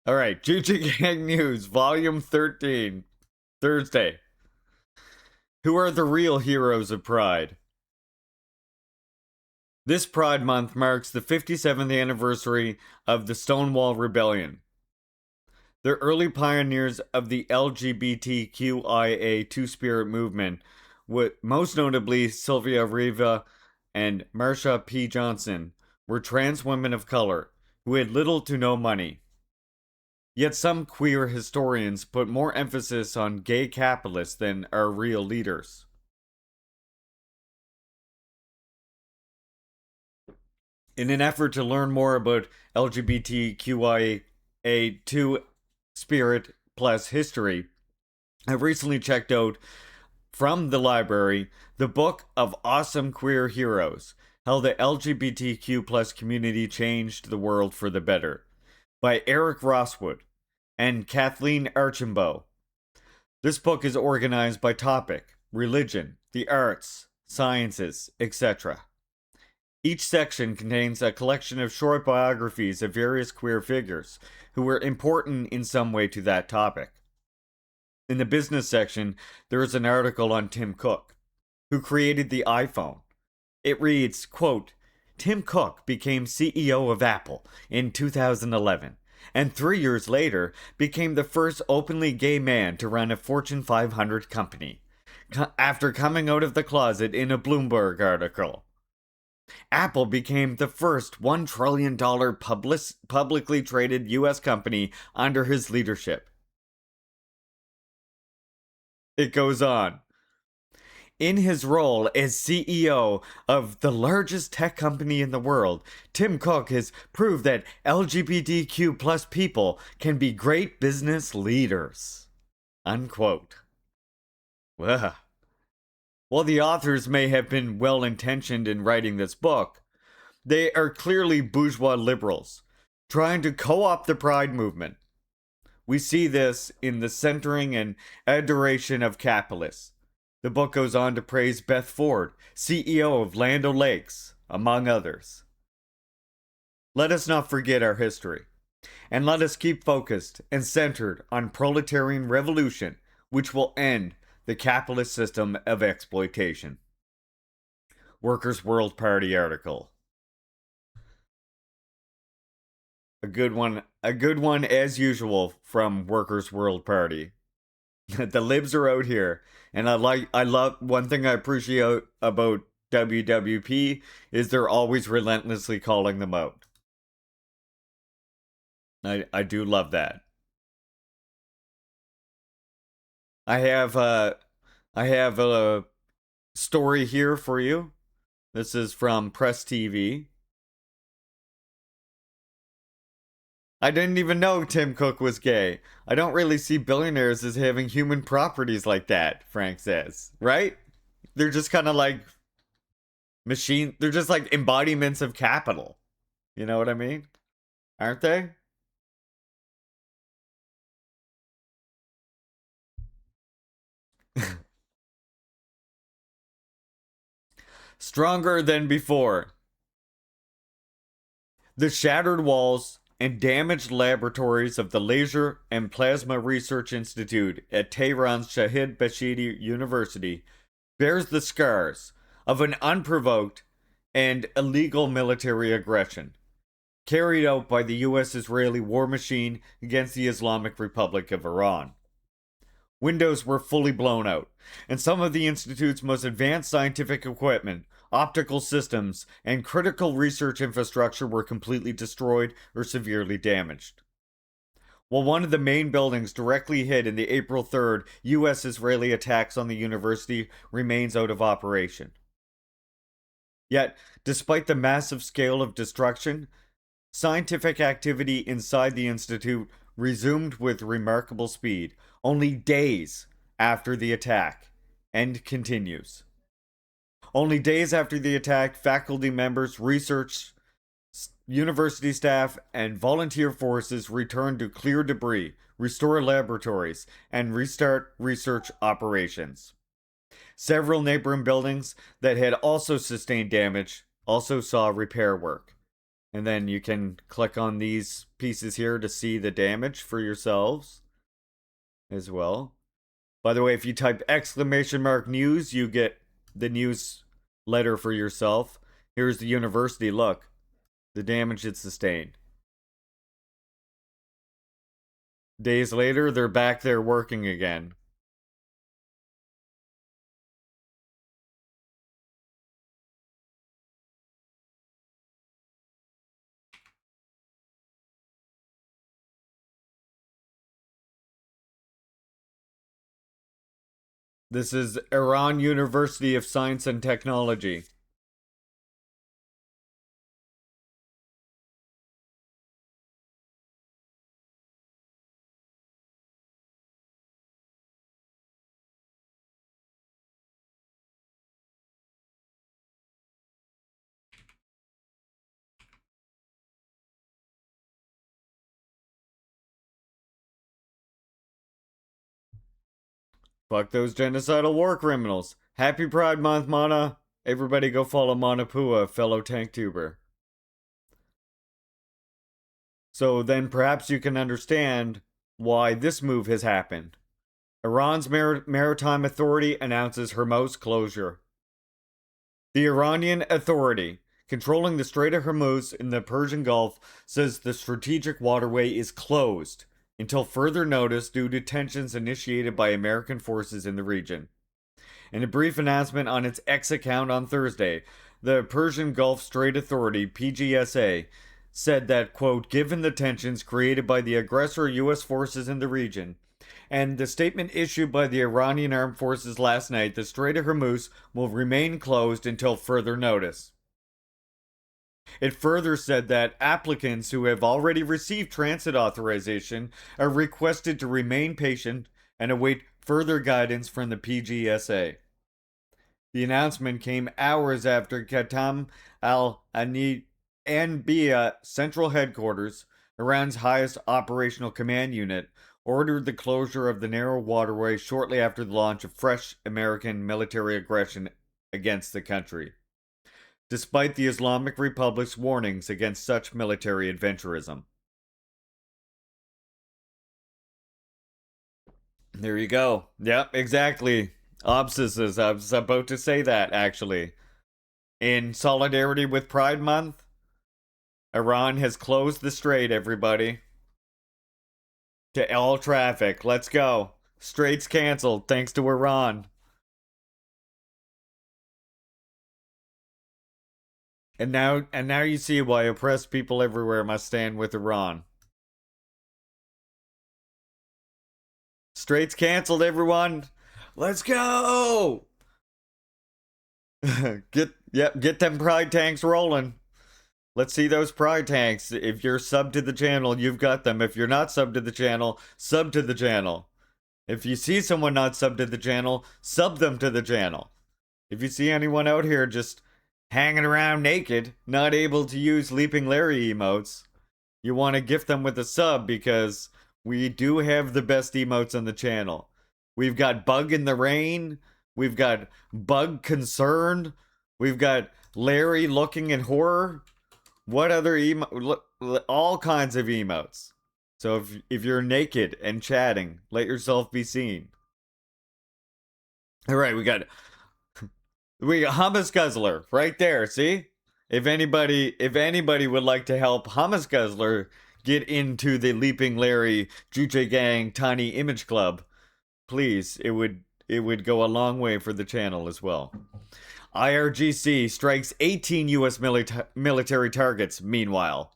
All right, Juche Gang News, Volume 13, Thursday. Who are the real heroes of Pride? This Pride Month marks the 57th anniversary of the Stonewall Rebellion. The early pioneers of the LGBTQIA Two-Spirit movement, with most notably Sylvia Riva and Marsha P. Johnson, were trans women of color who had little to no money. Yet some queer historians put more emphasis on gay capitalists than our real leaders. In an effort to learn more about LGBTQIA2 spirit plus history, I recently checked out from the library the Book of Awesome Queer Heroes: How the LGBTQ plus community changed the world for the better by Eric Rosswood and Kathleen Archambault. This book is organized by topic, religion, the arts, sciences, etc. Each section contains a collection of short biographies of various queer figures who were important in some way to that topic. In the business section, there is an article on Tim Cook, who created the iPhone. It reads, quote, Tim Cook became CEO of Apple in 2011, and 3 years later became the first openly gay man to run a Fortune 500 company, after coming out of the closet in a Bloomberg article. Apple became the first $1 trillion publicly traded U.S. company under his leadership. It goes on. In his role as CEO of the largest tech company in the world, Tim Cook has proved that LGBTQ plus people can be great business leaders. Unquote. Well, while the authors may have been well intentioned in writing this book, they are clearly bourgeois liberals, trying to co opt the Pride movement. We see this in the centering and adoration of capitalists. The book goes on to praise Beth Ford, CEO of Land O'Lakes, among others. Let us not forget our history, and let us keep focused and centered on proletarian revolution, which will end the capitalist system of exploitation. Workers' World Party article. A good one as usual from Workers' World Party. The libs are out here, and I love one thing I appreciate about WWP is they're always relentlessly calling them out. I do love that. I have a story here for you. This is from Press TV. I didn't even know Tim Cook was gay. I don't really see billionaires as having human properties like that, Frank says. Right? They're just kind of like they're just like embodiments of capital. You know what I mean? Aren't they? Stronger than before. The shattered walls and damaged laboratories of the Laser and Plasma Research Institute at Tehran's Shahid Bashidi University bears the scars of an unprovoked and illegal military aggression carried out by the US-Israeli war machine against the Islamic Republic of Iran. Windows were fully blown out, and some of the Institute's most advanced scientific equipment, optical systems, and critical research infrastructure were completely destroyed or severely damaged. While one of the main buildings directly hit in the April 3rd US-Israeli attacks on the university remains out of operation. Yet, despite the massive scale of destruction, scientific activity inside the Institute resumed with remarkable speed, only days after the attack, and continues. Only days after the attack, faculty members, research, university staff, and volunteer forces returned to clear debris, restore laboratories, and restart research operations. Several neighboring buildings that had also sustained damage also saw repair work. And then you can click on these pieces here to see the damage for yourselves as well. By the way, if you type !news, you get the news letter for yourself. Here's the university. Look, the damage it sustained. Days later, they're back there working again. This is Iran University of Science and Technology. Fuck those genocidal war criminals. Happy Pride Month, Mana. Everybody go follow Manapua, fellow tank tuber. So then perhaps you can understand why this move has happened. Iran's Maritime Authority announces Hormuz closure. The Iranian Authority, controlling the Strait of Hormuz in the Persian Gulf, says the strategic waterway is closed until further notice due to tensions initiated by American forces in the region. In a brief announcement on its X account on Thursday, the Persian Gulf Strait Authority, PGSA, said that, quote, given the tensions created by the aggressor U.S. forces in the region, and the statement issued by the Iranian armed forces last night, the Strait of Hormuz will remain closed until further notice. It further said that applicants who have already received transit authorization are requested to remain patient and await further guidance from the PGSA. The announcement came hours after Qatam al-Anbiya Central Headquarters, Iran's highest operational command unit, ordered the closure of the narrow waterway shortly after the launch of fresh American military aggression against the country, despite the Islamic Republic's warnings against such military adventurism. There you go. Yep, exactly. Obsesses. I was about to say that, actually. In solidarity with Pride Month, Iran has closed the strait, everybody. To all traffic. Let's go. Strait's canceled thanks to Iran. And now you see why oppressed people everywhere must stand with Iran. Strait's canceled, everyone. Let's go. get them pride tanks rolling. Let's see those pride tanks. If you're sub to the channel, you've got them. If you're not sub to the channel, sub to the channel. If you see someone not sub to the channel, sub them to the channel. If you see anyone out here just hanging around naked, not able to use Leaping Larry emotes, you want to gift them with a sub because we do have the best emotes on the channel. We've got Bug in the Rain. We've got Bug Concerned. We've got Larry Looking in Horror. What other all kinds of emotes. So if you're naked and chatting, let yourself be seen. All right, we got Hummus Guzzler right there. See, if anybody would like to help Hummus Guzzler get into the Leaping Larry Juche Gang Tiny Image Club, please, it would go a long way for the channel as well. IRGC strikes 18 U.S. military targets, meanwhile.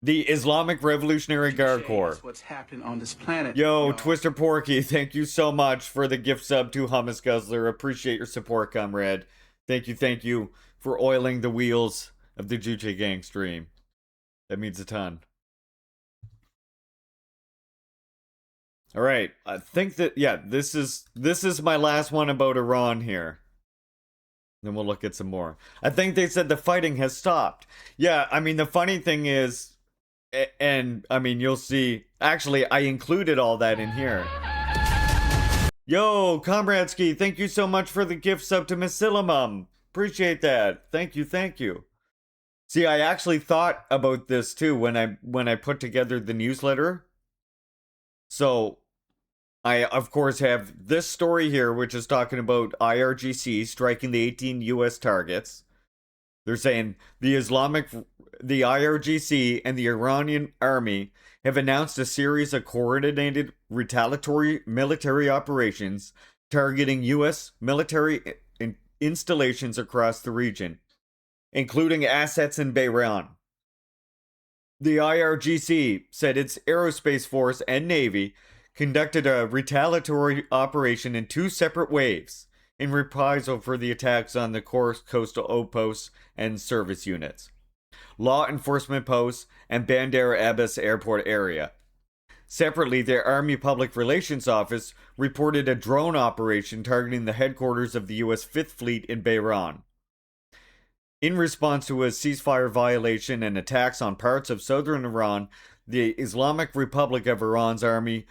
The Islamic Revolutionary Guard Corps. What's happening on this planet? Yo, Twister Porky, thank you so much for the gift sub to Hummus Guzzler. Appreciate your support, comrade. Thank you for oiling the wheels of the Juche Gang stream. That means a ton. All right, I think that, yeah, this is my last one about Iran here. Then we'll look at some more. I think they said the fighting has stopped. Yeah, I mean, the funny thing is, and I mean, you'll see, actually, I included all that in here. Yo, Comradeski, thank you so much for the gift sub to Miss Silamum. Appreciate that. Thank you. See, I actually thought about this too when I put together the newsletter. So I of course have this story here, which is talking about IRGC striking the 18 U.S. targets. They're saying the IRGC and the Iranian army have announced a series of coordinated retaliatory military operations targeting U.S. military installations across the region, including assets in Bahrain. The IRGC said its aerospace force and navy conducted a retaliatory operation in two separate waves in reprisal for the attacks on the coastal outposts and service units, law enforcement posts, and Bandar Abbas airport area. Separately, the Army Public Relations Office reported a drone operation targeting the headquarters of the U.S. Fifth Fleet in Bahrain. In response to a ceasefire violation and attacks on parts of southern Iran, the Islamic Republic of Iran's army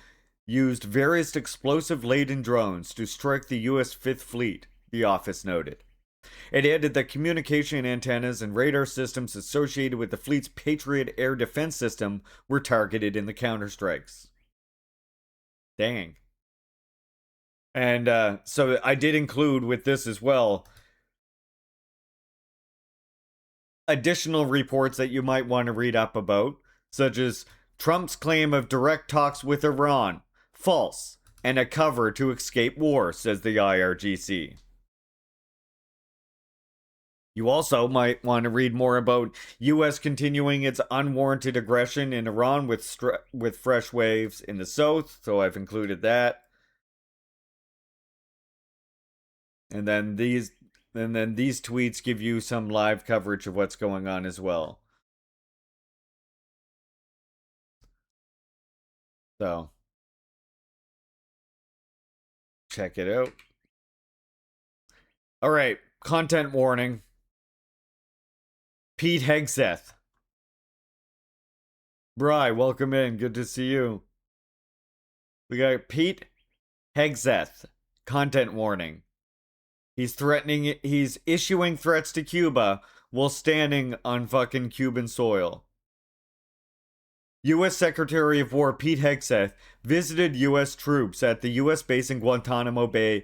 used various explosive-laden drones to strike the U.S. Fifth Fleet, the office noted. It added that communication antennas and radar systems associated with the fleet's Patriot air defense system were targeted in the counterstrikes. Dang. And so I did include with this as well additional reports that you might want to read up about, such as Trump's claim of direct talks with Iran, false, and a cover to escape war, says the IRGC. You also might want to read more about U.S. continuing its unwarranted aggression in Iran with fresh waves in the south, so I've included that. And then these tweets give you some live coverage of what's going on as well. So, check it out. All right, content warning. Pete Hegseth. Bry, welcome in. Good to see you. We got Pete Hegseth. Content warning. He's issuing threats to Cuba while standing on fucking Cuban soil. U.S. Secretary of War Pete Hegseth visited U.S. troops at the U.S. base in Guantanamo Bay,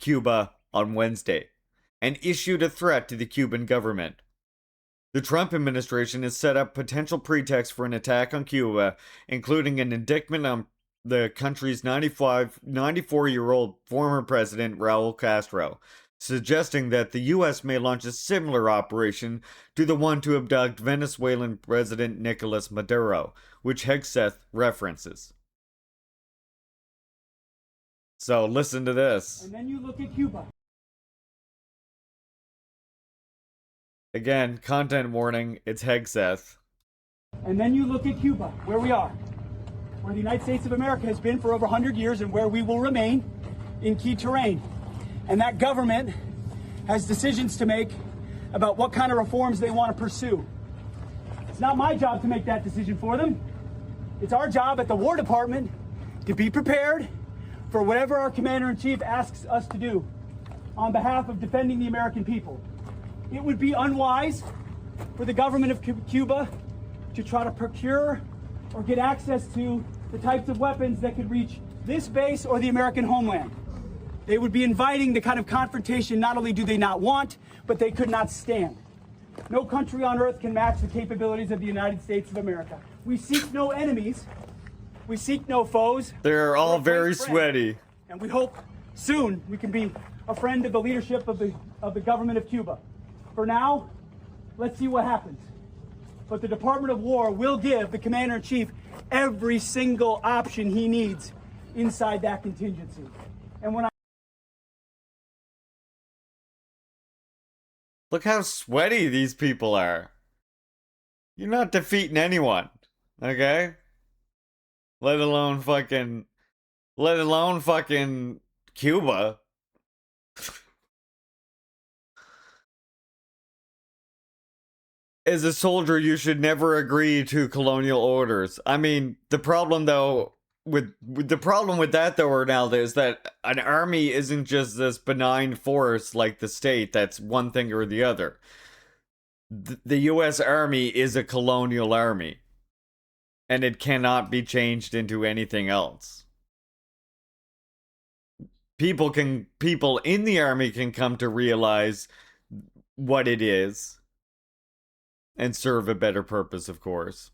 Cuba, on Wednesday, and issued a threat to the Cuban government. The Trump administration has set up potential pretext for an attack on Cuba, including an indictment on the country's 94-year-old former president, Raul Castro, suggesting that the U.S. may launch a similar operation to the one to abduct Venezuelan President Nicolas Maduro, which Hegseth references. So listen to this. And then you look at Cuba. Again, content warning, it's Hegseth. And then you look at Cuba, where we are, where the United States of America has been for over 100 years and where we will remain in key terrain. And that government has decisions to make about what kind of reforms they want to pursue. It's not my job to make that decision for them. It's our job at the War Department to be prepared for whatever our Commander-in-Chief asks us to do on behalf of defending the American people. It would be unwise for the government of Cuba to try to procure or get access to the types of weapons that could reach this base or the American homeland. They would be inviting the kind of confrontation not only do they not want, but they could not stand. No country on earth can match the capabilities of the United States of America. We seek no enemies. We seek no foes. They're all very sweaty. And we hope soon we can be a friend of the leadership of the government of Cuba. For now, let's see what happens. But the Department of War will give the Commander-in-Chief every single option he needs inside that contingency. And when Look how sweaty these people are. You're not defeating anyone, okay? Let alone fucking Cuba. As a soldier, you should never agree to colonial orders. I mean, the problem with that though, Ronaldo, is that an army isn't just this benign force like the state that's one thing or the other. The U.S. Army is a colonial army, and it cannot be changed into anything else. People in the army can come to realize what it is and serve a better purpose, of course.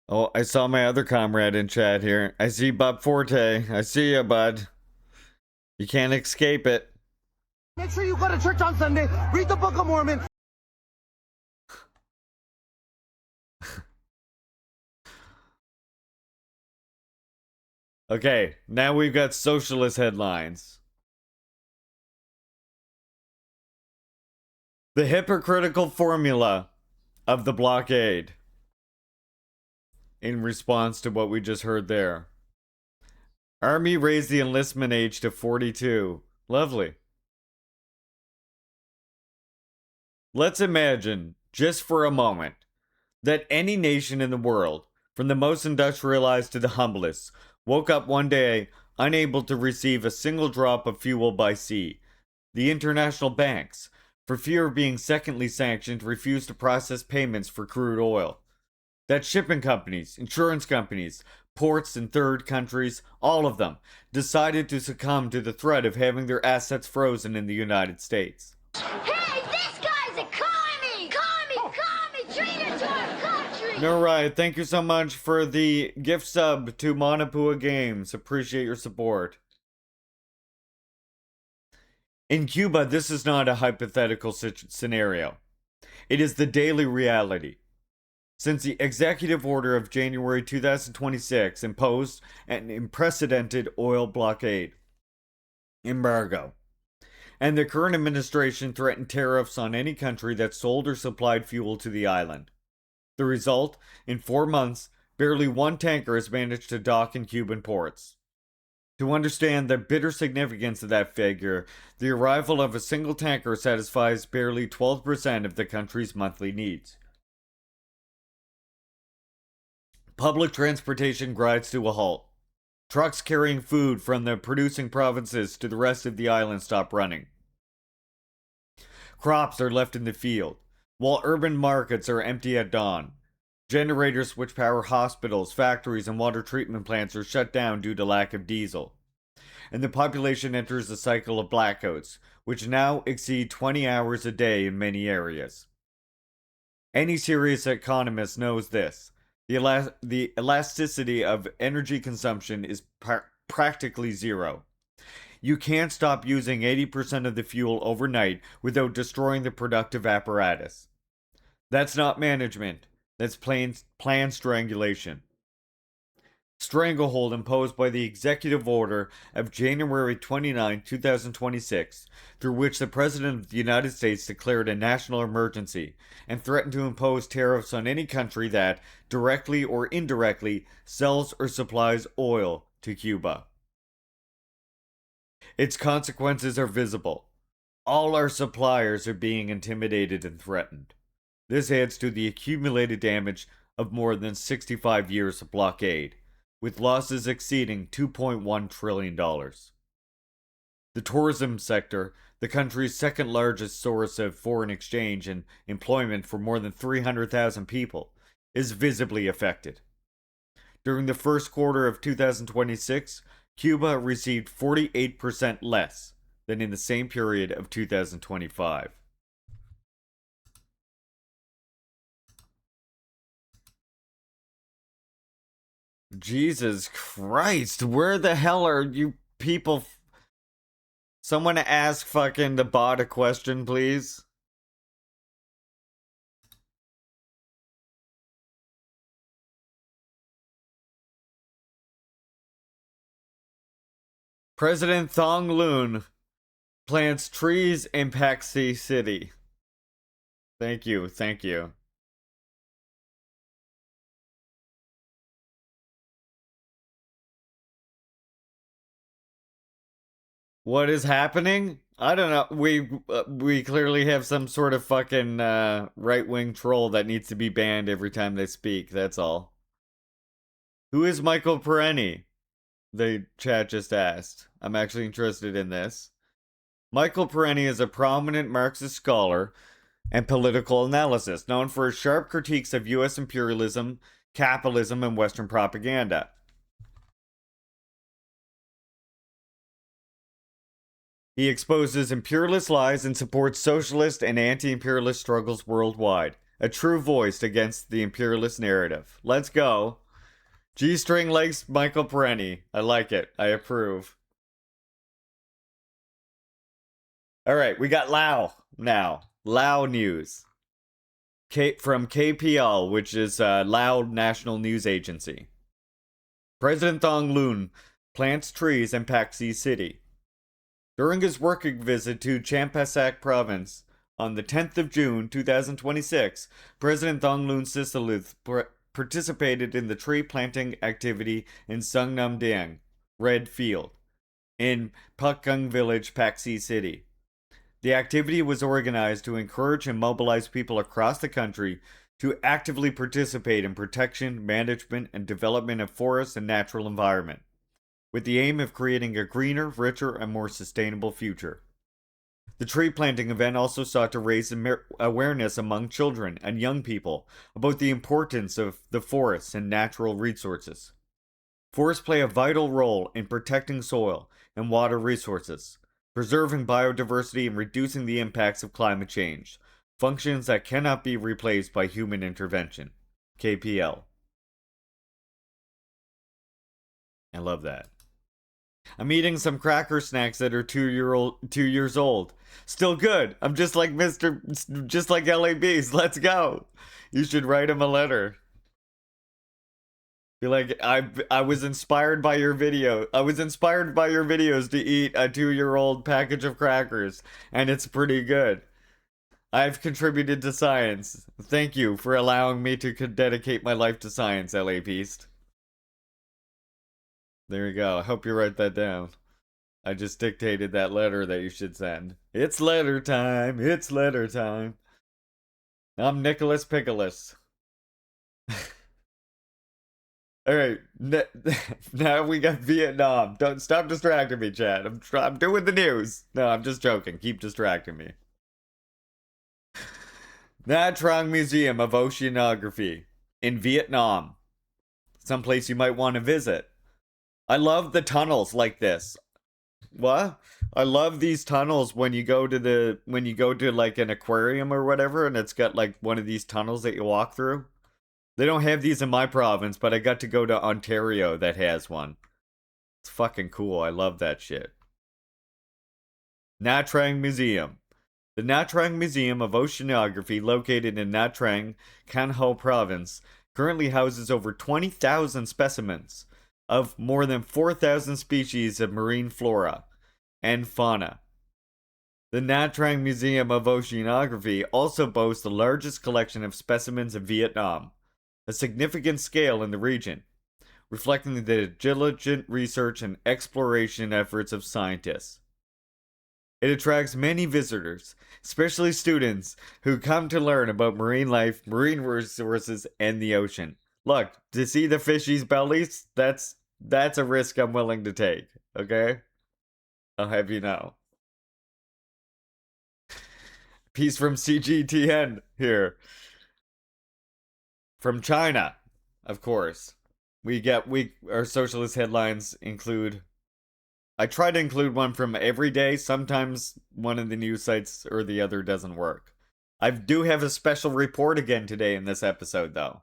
Oh, I saw my other comrade in chat here. I see Bob Forte. I see you, bud. You can't escape it. Make sure you go to church on Sunday, read the Book of Mormon. Okay, now we've got socialist headlines. The hypocritical formula of the blockade. In response to what we just heard there. Army raised the enlistment age to 42. Lovely. Let's imagine, just for a moment, that any nation in the world, from the most industrialized to the humblest, woke up one day unable to receive a single drop of fuel by sea. The international banks, for fear of being secondly sanctioned, refused to process payments for crude oil. That shipping companies, insurance companies, ports in third countries, all of them, decided to succumb to the threat of having their assets frozen in the United States. Hey, this guy's a commie! Commie, traitor to our country! Alright, thank you so much for the gift sub to Manapua Games. Appreciate your support. In Cuba, this is not a hypothetical scenario. It is the daily reality. Since the executive order of January 2026 imposed an unprecedented oil blockade embargo, and the current administration threatened tariffs on any country that sold or supplied fuel to the island. The result, in 4 months, barely one tanker has managed to dock in Cuban ports. To understand the bitter significance of that figure, the arrival of a single tanker satisfies barely 12% of the country's monthly needs. Public transportation grinds to a halt. Trucks carrying food from the producing provinces to the rest of the island stop running. Crops are left in the field, while urban markets are empty at dawn. Generators which power hospitals, factories, and water treatment plants are shut down due to lack of diesel. And the population enters a cycle of blackouts, which now exceed 20 hours a day in many areas. Any serious economist knows this. The elasticity of energy consumption is practically zero. You can't stop using 80% of the fuel overnight without destroying the productive apparatus. That's not management. That's planned strangulation. Stranglehold imposed by the executive order of January 29, 2026, through which the President of the United States declared a national emergency and threatened to impose tariffs on any country that, directly or indirectly, sells or supplies oil to Cuba. Its consequences are visible. All our suppliers are being intimidated and threatened. This adds to the accumulated damage of more than 65 years of blockade, with losses exceeding $2.1 trillion. The tourism sector, the country's second largest source of foreign exchange and employment for more than 300,000 people, is visibly affected. During the first quarter of 2026, Cuba received 48% less than in the same period of 2025. Jesus Christ, where the hell are you people? Someone ask fucking the bot a question, please. President Thong Loon plants trees in Paxi City. Thank you, thank you. What is happening? I don't know. We clearly have some sort of fucking right-wing troll that needs to be banned every time they speak. That's all. Who is Michael Perenni? the chat just asked. I'm actually interested in this. Michael Perenni is a prominent Marxist scholar and political analysis, known for his sharp critiques of U.S. imperialism, capitalism, and Western propaganda. He exposes imperialist lies and supports socialist and anti imperialist struggles worldwide. A true voice against the imperialist narrative. Let's go. G String likes Michael Perenni. I like it. I approve. All right, we got Lao now. Lao news. From KPL, which is Lao National News Agency. President Thong Loon plants trees in Paxi City. During his working visit to Champasak province on the 10th of June 2026, President Thongloun Sisalith participated in the tree planting activity in Sungnam Dang, Red Field, in Pakung Village, Paxi City. The activity was organized to encourage and mobilize people across the country to actively participate in protection, management, and development of forests and natural environment, with the aim of creating a greener, richer, and more sustainable future. The tree planting event also sought to raise awareness among children and young people about the importance of the forests and natural resources. Forests play a vital role in protecting soil and water resources, preserving biodiversity, and reducing the impacts of climate change, functions that cannot be replaced by human intervention. KPL. I love that. I'm eating some cracker snacks that are 2 years old. Still good. I'm just like just like LABs. Let's go. You should write him a letter. Be like, I was inspired by your video. I was inspired by your videos to eat a 2-year-old package of crackers, and it's pretty good. I've contributed to science. Thank you for allowing me to dedicate my life to science, LA Beast. There you go. I hope you write that down. I just dictated that letter that you should send. It's letter time. It's letter time. I'm Nicholas Pickles. All right, now we got Vietnam. Don't stop distracting me, Chad. I'm doing the news. No, I'm just joking. Keep distracting me. Nha Trang Museum of Oceanography in Vietnam. Someplace you might want to visit. I love the tunnels like this. What? I love these tunnels when you go to like an aquarium or whatever, and it's got like one of these tunnels that you walk through. They don't have these in my province, but I got to go to Ontario that has one. It's fucking cool. I love that shit. Nha Trang Museum. The Nha Trang Museum of Oceanography, located in Nha Trang, Can Ho Province, currently houses over 20,000 specimens of more than 4,000 species of marine flora and fauna. The Nha Trang Museum of Oceanography also boasts the largest collection of specimens of Vietnam, a significant scale in the region, reflecting the diligent research and exploration efforts of scientists. It attracts many visitors, especially students who come to learn about marine life, marine resources, and the ocean. Look, to see the fishies' bellies, that's a risk I'm willing to take, okay? I'll have you know. Piece from CGTN here. From China, of course. Our socialist headlines include, I try to include one from every day. Sometimes one of the news sites or the other doesn't work. I do have a special report again today in this episode, though.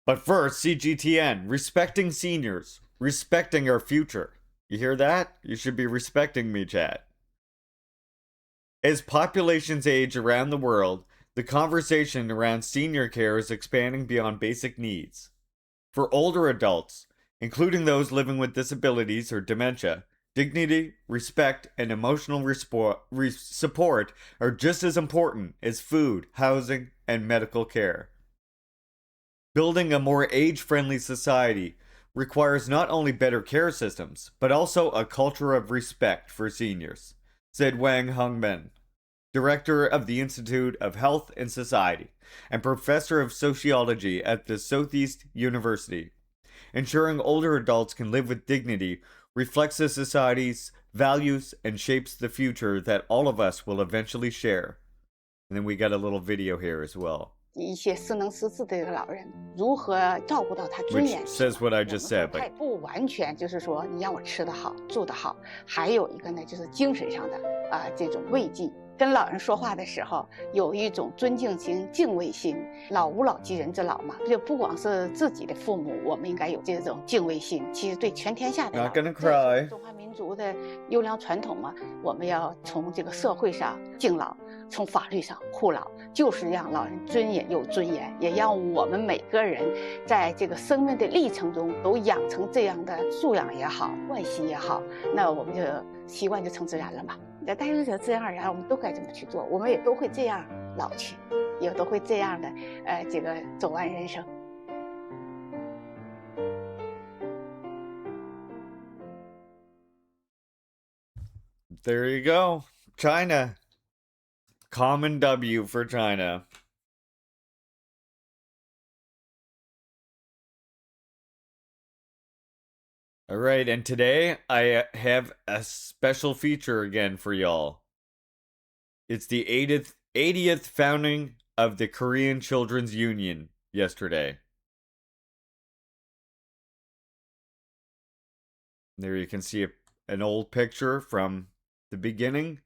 But first, CGTN, respecting seniors, respecting our future. You hear that? You should be respecting me, chat. As populations age around the world, the conversation around senior care is expanding beyond basic needs. For older adults, including those living with disabilities or dementia, dignity, respect, and emotional support are just as important as food, housing, and medical care. Building a more age-friendly society requires not only better care systems, but also a culture of respect for seniors, said Wang Hongmen, director of the Institute of Health and Society and professor of sociology at the Southeast University. ensuring older adults can live with dignity, reflects the society's values, and shapes the future that all of us will eventually share. And then we got a little video here as well. 一些失能失智的老人如何照顾到他尊 Which 严？ says what I just said, 他 but 也不完全就是说你让我吃得好、住得好，还有一个呢，就是精神上的这种慰藉。跟老人说话的时候，有一种尊敬心、敬畏心。老吾老及人之老嘛，就不光是自己的父母，我们应该有这种敬畏心。其实对全天下的老 Not 人， gonna 这 cry. 是中华民族的优良传统嘛。我们要从这个社会上敬老，从法律上护老，就是让老人尊严有尊严，也让我们每个人在这个生命的历程中都养成这样的素养也好、惯习也好，那我们就习惯就成自然了嘛。但是自然而然，我们都该这么去做，我们也都会这样老去，也都会这样的这个走完人生。There you go. China. Common W for China. All right, and today I have a special feature again for y'all. It's the 80th founding of the Korean Children's Union yesterday. There you can see an old picture from the beginning,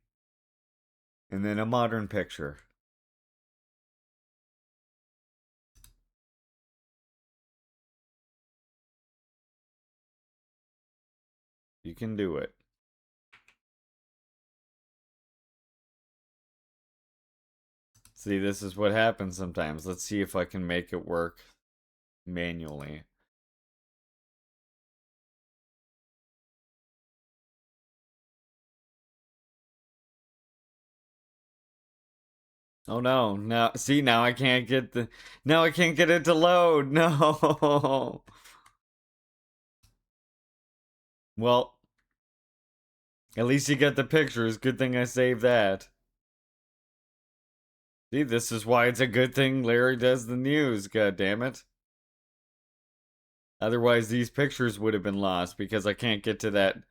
and then a modern picture. You can do it. See, this is what happens sometimes. Let's see if I can make it work manually. Oh no, now see now I can't get it to load. No. Well, at least you get the pictures. Good thing I saved that. See, this is why it's a good thing Larry does the news, god damn it. Otherwise these pictures would have been lost because I can't get to that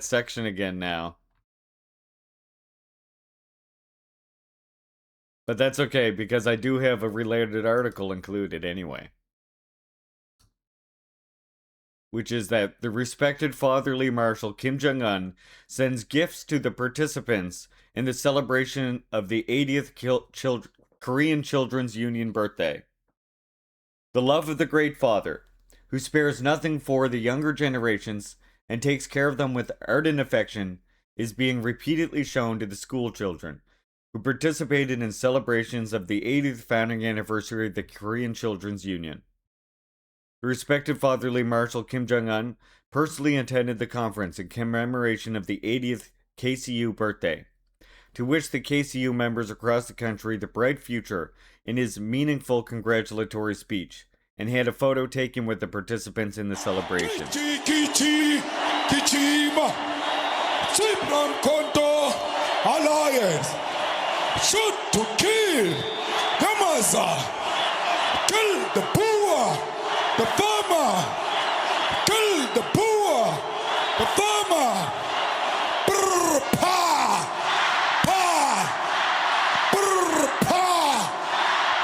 section again now. But that's okay because I do have a related article included anyway. Which is that the respected fatherly marshal Kim Jong-un sends gifts to the participants in the celebration of the 80th Korean Children's Union birthday. The love of the great father, who spares nothing for the younger generations and takes care of them with ardent affection, is being repeatedly shown to the school children, who participated in celebrations of the 80th founding anniversary of the Korean Children's Union. The respected fatherly marshal Kim Jong-un personally attended the conference in commemoration of the 80th KCU birthday, to wish the KCU members across the country the bright future in his meaningful congratulatory speech, and had a photo taken with the participants in the celebration. Alliance shoot to kill Yamaza, kill the poor, the farmer, kill the poor, the farmer. Brr, pa, pa, brr, pa,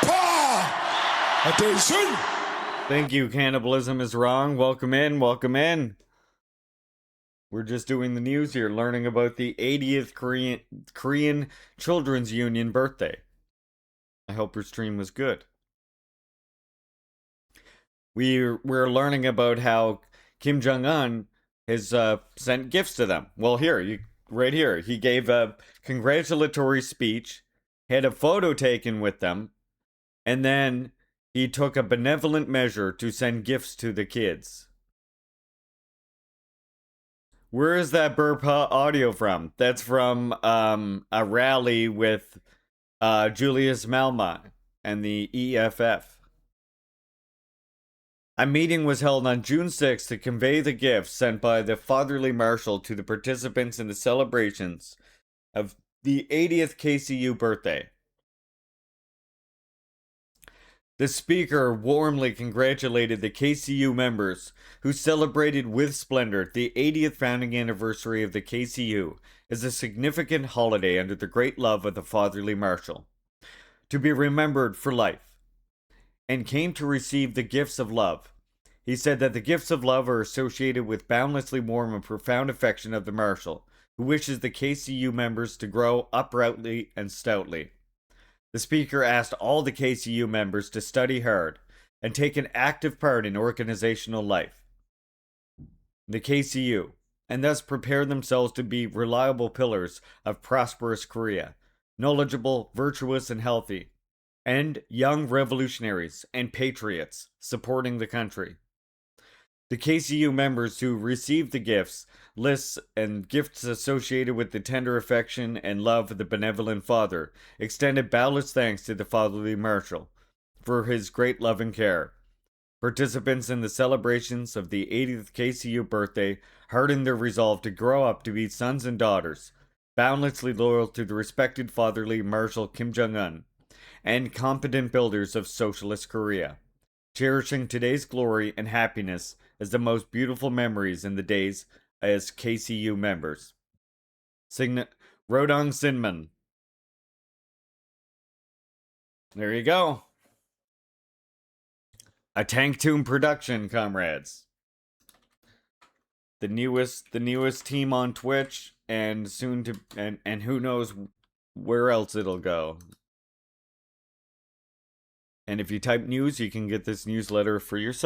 pa. Attention. Thank you, Cannibalism is Wrong. Welcome in, welcome in. We're just doing the news here, learning about the 80th Korean Children's Union birthday. I hope your stream was good. We're learning about how Kim Jong-un has sent gifts to them. Well, right here, he gave a congratulatory speech, had a photo taken with them, and then he took a benevolent measure to send gifts to the kids. Where is that burp audio from? That's from a rally with Julius Malema and the EFF. A meeting was held on June 6th to convey the gifts sent by the fatherly marshal to the participants in the celebrations of the 80th KCU birthday. The speaker warmly congratulated the KCU members who celebrated with splendor the 80th founding anniversary of the KCU as a significant holiday under the great love of the fatherly marshal, to be remembered for life, and came to receive the gifts of love. He said that the gifts of love are associated with boundlessly warm and profound affection of the marshal, who wishes the KCU members to grow uprightly and stoutly. The speaker asked all the KCU members to study hard and take an active part in organizational life. The KCU, and thus prepare themselves to be reliable pillars of prosperous Korea, knowledgeable, virtuous, and healthy, and young revolutionaries and patriots supporting the country. The KCU members who received the gifts, lists, and gifts associated with the tender affection and love of the benevolent father extended boundless thanks to the fatherly marshal for his great love and care. Participants in the celebrations of the 80th KCU birthday hardened their resolve to grow up to be sons and daughters, boundlessly loyal to the respected fatherly Marshal Kim Jong-un, and competent builders of socialist Korea, cherishing today's glory and happiness as the most beautiful memories in the days as KCU members. Signet Rodong Sinman. There you go. A Tank Tomb production, comrades. The newest team on Twitch, and soon to and who knows where else it'll go. And if you type news, you can get this newsletter for yourself.